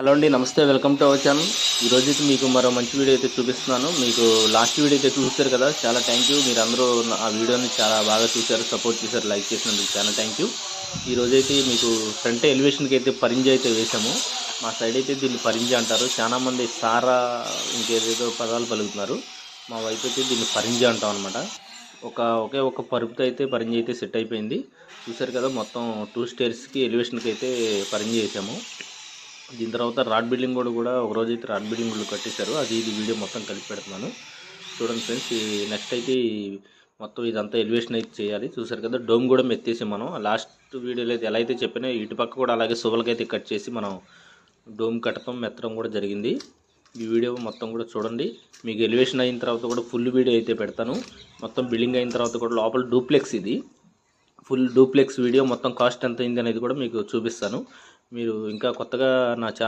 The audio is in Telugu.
హలో అండి, నమస్తే. Welcome to our channel. ఈరోజు అయితే మీకు మరో మంచి వీడియో అయితే చూపిస్తున్నాను. మీకు లాస్ట్ వీడియో అయితే చూస్తారు కదా, చాలా థ్యాంక్ యూ. మీరు అందరూ ఆ వీడియోని చాలా బాగా చూశారు, సపోర్ట్ చేశారు, లైక్ చేసినందుకు చాలా థ్యాంక్ యూ. ఈరోజైతే మీకు ఫ్రంట్ ఎలివేషన్కి అయితే పరింజి అయితే వేసాము. మా సైడ్ అయితే దీన్ని పరింజి అంటారు. చాలామంది సారా ఇంకేదేదో పదాలు పలుకుతున్నారు. మా వైపు అయితే దీన్ని పరింజి అంటాం అనమాట. ఒకే ఒక పరుపుతో అయితే పరింజి అయితే సెట్ అయిపోయింది. చూశారు కదా, మొత్తం 2 స్టేర్స్కి ఎలివేషన్కి అయితే పరింజి వేసాము. దీని తర్వాత రాడ్ బిల్డింగ్ కూడా ఒకరోజు అయితే రాడ్ బిల్డింగ్ కూడా కట్టేశారు. ఇది వీడియో మొత్తం కలిపి పెడుతున్నాను చూడండి ఫ్రెండ్స్. నెక్స్ట్ అయితే మొత్తం ఇదంతా ఎలివేషన్ అయితే చేయాలి. చూసారు కదా, డోమ్ కూడా మెత్తేసి మనం లాస్ట్ వీడియోలో అయితే ఎలా అయితే చెప్పినా ఇటు పక్క కూడా అలాగే సువలకైతే కట్ చేసి మనం డోమ్ కట్టడం మెత్తడం కూడా జరిగింది. ఈ వీడియో మొత్తం కూడా చూడండి. మీకు ఎలివేషన్ అయిన తర్వాత కూడా ఫుల్ వీడియో అయితే పెడతాను. మొత్తం బిల్డింగ్ అయిన తర్వాత కూడా లోపల డూప్లెక్స్, ఇది ఫుల్ డూప్లెక్స్ వీడియో మొత్తం కాస్ట్ ఎంత అయింది అనేది కూడా మీకు చూపిస్తాను. మీరు ఇంకా కొత్తగా నా ఛానల్